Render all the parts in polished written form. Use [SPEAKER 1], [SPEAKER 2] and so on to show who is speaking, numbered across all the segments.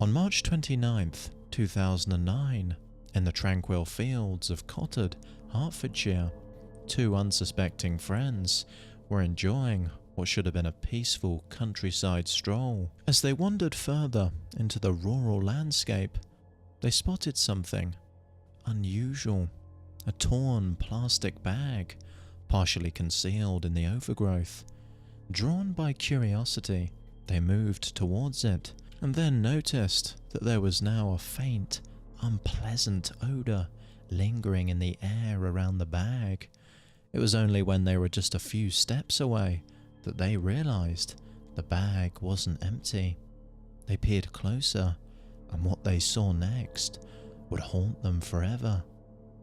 [SPEAKER 1] On March 29th, 2009, in the tranquil fields of Cottered, Hertfordshire, two unsuspecting friends were enjoying what should have been a peaceful countryside stroll. As they wandered further into the rural landscape, they spotted something unusual. A torn plastic bag, partially concealed in the overgrowth. Drawn by curiosity, they moved towards it, and then noticed that there was now a faint, unpleasant odour lingering in the air around the bag. It was only when they were just a few steps away that they realised the bag wasn't empty. They peered closer, and what they saw next would haunt them forever.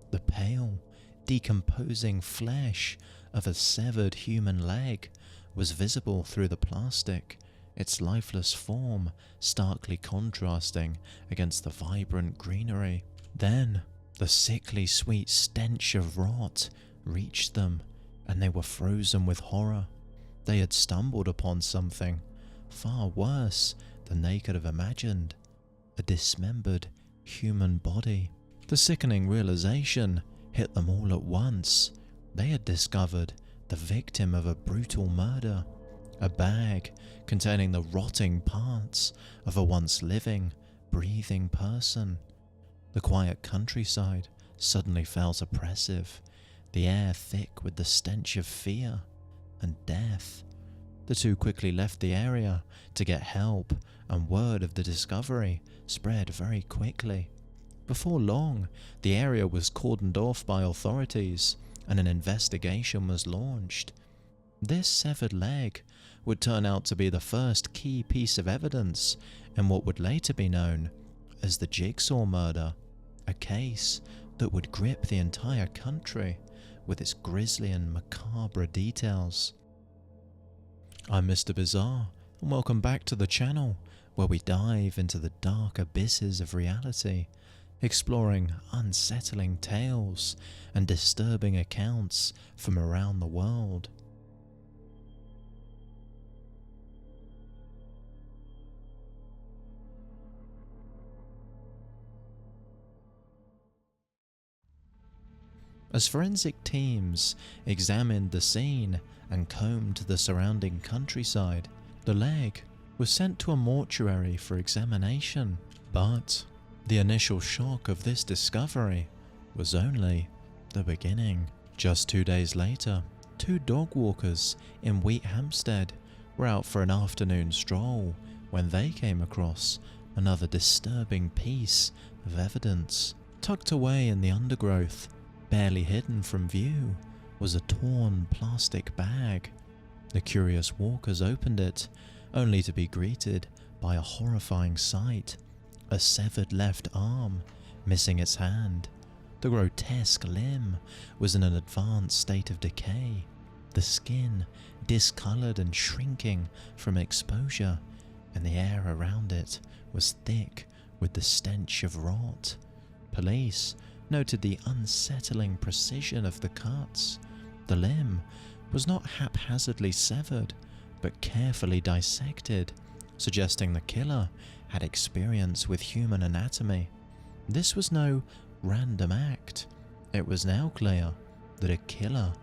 [SPEAKER 1] The pale, decomposing flesh of a severed human leg was visible through the plastic, its lifeless form starkly contrasting against the vibrant greenery. Then, the sickly sweet stench of rot reached them, and they were frozen with horror. They had stumbled upon something far worse than they could have imagined. A dismembered human body. The sickening realization hit them all at once. They had discovered the victim of a brutal murder. A bag containing the rotting parts of a once living, breathing person. The quiet countryside suddenly felt oppressive, the air thick with the stench of fear and death. The two quickly left the area to get help, and word of the discovery spread very quickly. Before long, the area was cordoned off by authorities, and an investigation was launched. This severed leg would turn out to be the first key piece of evidence in what would later be known as the Jigsaw murder, a case that would grip the entire country with its grisly and macabre details. I'm MrBizzare, and welcome back to the channel, where we dive into the dark abysses of reality, exploring unsettling tales and disturbing accounts from around the world. As forensic teams examined the scene and combed the surrounding countryside, the leg was sent to a mortuary for examination. But the initial shock of this discovery was only the beginning. Just 2 days later, two dog walkers in Wheat Hampstead were out for an afternoon stroll when they came across another disturbing piece of evidence. Tucked away in the undergrowth, barely hidden from view, was a torn plastic bag. The curious walkers opened it, only to be greeted by a horrifying sight. A severed left arm, missing its hand. The grotesque limb was in an advanced state of decay, the skin discoloured and shrinking from exposure, and the air around it was thick with the stench of rot. Police noted the unsettling precision of the cuts. The limb was not haphazardly severed, but carefully dissected, suggesting the killer had experience with human anatomy. This was no random act. It was now clear that a killer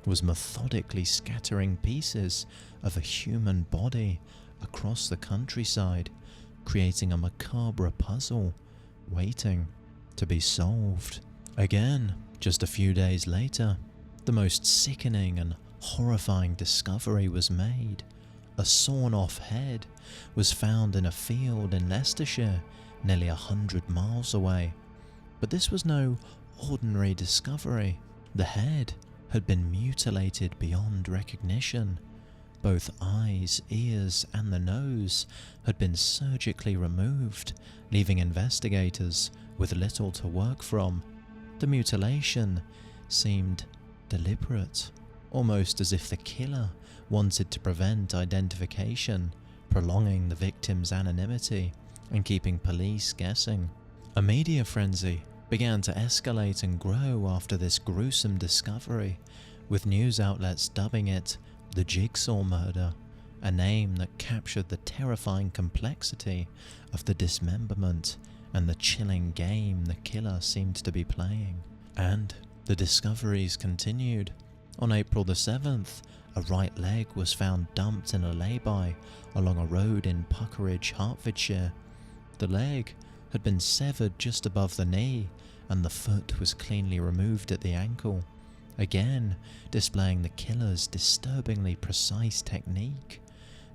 [SPEAKER 1] was methodically scattering pieces of a human body across the countryside, creating a macabre puzzle waiting to be solved. Again, just a few days later, the most sickening and horrifying discovery was made. A sawn-off head was found in a field in Leicestershire, nearly 100 miles away. But this was no ordinary discovery. The head had been mutilated beyond recognition. Both eyes, ears, and the nose had been surgically removed, leaving investigators with little to work from. The mutilation seemed deliberate, almost as if the killer wanted to prevent identification, prolonging the victim's anonymity and keeping police guessing. A media frenzy began to escalate and grow after this gruesome discovery, with news outlets dubbing it the Jigsaw murder. a name that captured the terrifying complexity of the dismemberment and the chilling game the killer seemed to be playing. And the discoveries continued. On April the 7th, a right leg was found dumped in a lay-by along a road in Puckeridge, Hertfordshire. The leg had been severed just above the knee, and the foot was cleanly removed at the ankle, again displaying the killer's disturbingly precise technique.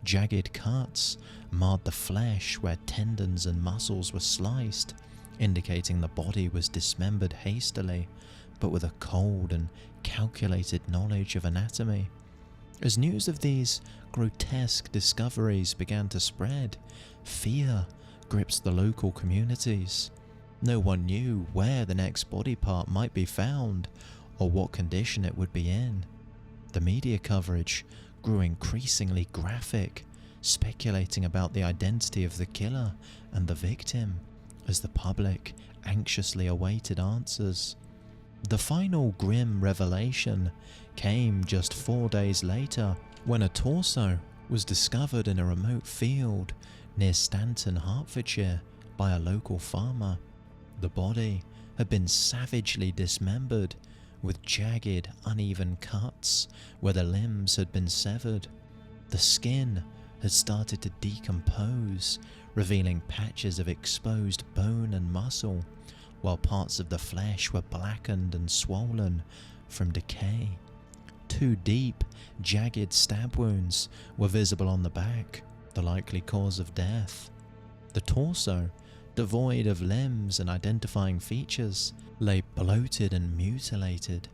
[SPEAKER 1] Jagged cuts marred the flesh where tendons and muscles were sliced, indicating the body was dismembered hastily, but with a cold and calculated knowledge of anatomy. As news of these grotesque discoveries began to spread, fear gripped the local communities. No one knew where the next body part might be found or what condition it would be in. The media coverage grew increasingly graphic, speculating about the identity of the killer and the victim, as the public anxiously awaited answers. The final grim revelation came just 4 days later, when a torso was discovered in a remote field near Stanton, Hertfordshire, by a local farmer. The body had been savagely dismembered, with jagged, uneven cuts where the limbs had been severed. The skin had started to decompose, revealing patches of exposed bone and muscle, while parts of the flesh were blackened and swollen from decay. 2 deep, jagged stab wounds were visible on the back, the likely cause of death. The torso, devoid of limbs and identifying features, lay bloated and mutilated,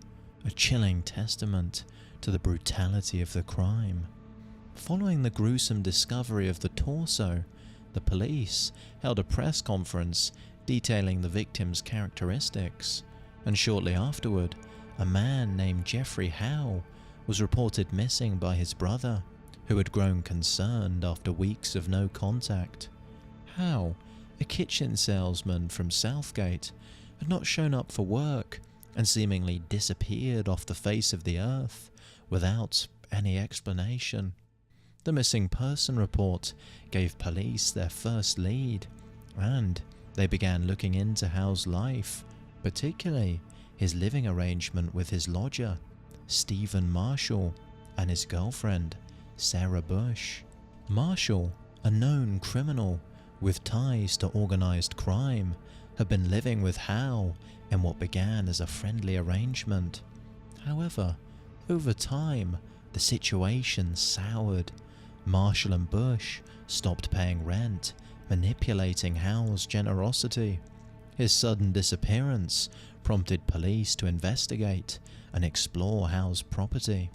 [SPEAKER 1] a chilling testament to the brutality of the crime. Following the gruesome discovery of the torso, the police held a press conference detailing the victim's characteristics, and shortly afterward, a man named Jeffrey Howe was reported missing by his brother, who had grown concerned after weeks of no contact. Howe, a kitchen salesman from Southgate, had not shown up for work and seemingly disappeared off the face of the earth without any explanation. The missing person report gave police their first lead, and they began looking into Howe's life, particularly his living arrangement with his lodger, Stephen Marshall, and his girlfriend, Sarah Bush. Marshall, a known criminal with ties to organised crime, had been living with Howe in what began as a friendly arrangement. However, over time, the situation soured. Marshall and Bush stopped paying rent, manipulating Howe's generosity. His sudden disappearance prompted police to investigate and explore Howe's property.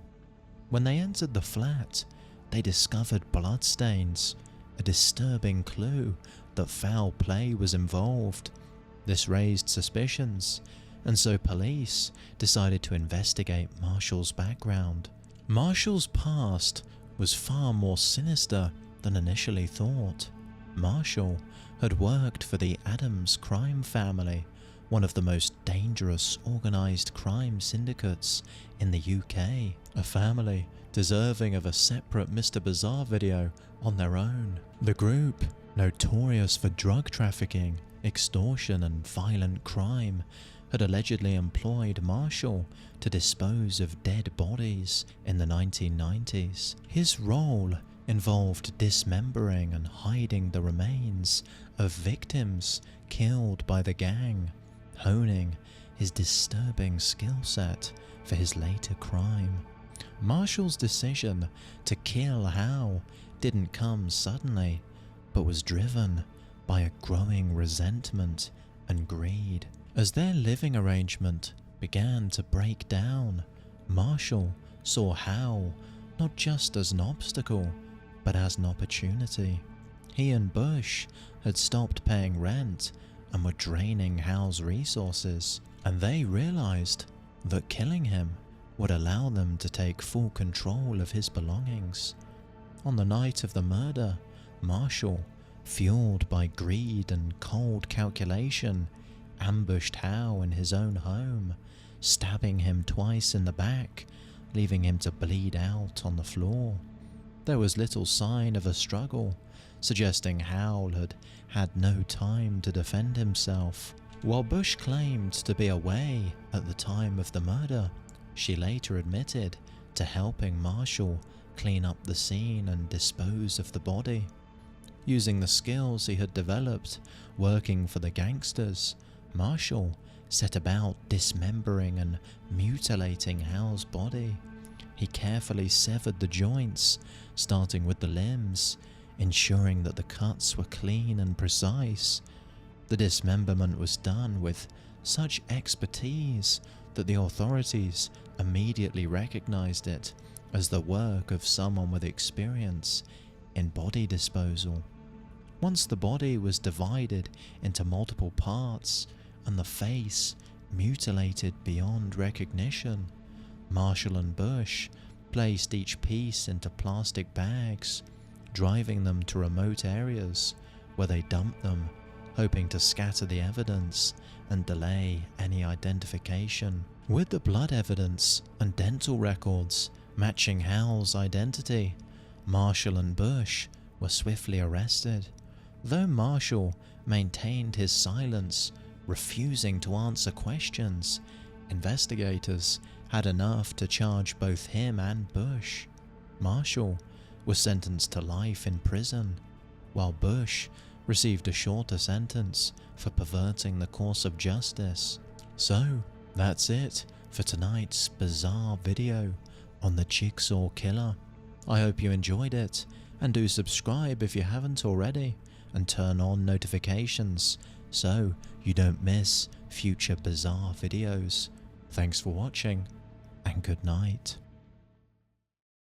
[SPEAKER 1] When they entered the flat, they discovered bloodstains, a disturbing clue that foul play was involved. This raised suspicions, and so police decided to investigate Marshall's background. Marshall's past was far more sinister than initially thought. Marshall had worked for the Adams crime family, one of the most dangerous organised crime syndicates in the UK, a family deserving of a separate MrBizzare video on their own. The group, notorious for drug trafficking, extortion and violent crime, had allegedly employed Marshall to dispose of dead bodies in the 1990s. His role involved dismembering and hiding the remains of victims killed by the gang, honing his disturbing skill set for his later crime. Marshall's decision to kill Howe didn't come suddenly, but was driven by a growing resentment and greed. As their living arrangement began to break down, Marshall saw Howe not just as an obstacle, but as an opportunity. He and Bush had stopped paying rent and were draining Howe's resources, and they realized that killing him would allow them to take full control of his belongings. On the night of the murder, Marshall, fueled by greed and cold calculation, ambushed Howe in his own home, stabbing him twice in the back, leaving him to bleed out on the floor. There was little sign of a struggle, suggesting Howe had had no time to defend himself. While Bush claimed to be away at the time of the murder, she later admitted to helping Marshall clean up the scene and dispose of the body. Using the skills he had developed working for the gangsters, Marshall set about dismembering and mutilating Howe's body. He carefully severed the joints, starting with the limbs, ensuring that the cuts were clean and precise. The dismemberment was done with such expertise that the authorities immediately recognized it as the work of someone with experience in body disposal. Once the body was divided into multiple parts and the face mutilated beyond recognition, Marshall and Bush placed each piece into plastic bags, driving them to remote areas where they dumped them, hoping to scatter the evidence and delay any identification. With the blood evidence and dental records matching Howe's identity, Marshall and Bush were swiftly arrested. Though Marshall maintained his silence, refusing to answer questions, investigators had enough to charge both him and Bush. Marshall was sentenced to life in prison, while Bush received a shorter sentence for perverting the course of justice. So, that's it for tonight's bizarre video on the Jigsaw Killer. I hope you enjoyed it, and do subscribe if you haven't already, and turn on notifications so you don't miss future bizarre videos. Thanks for watching, and good night.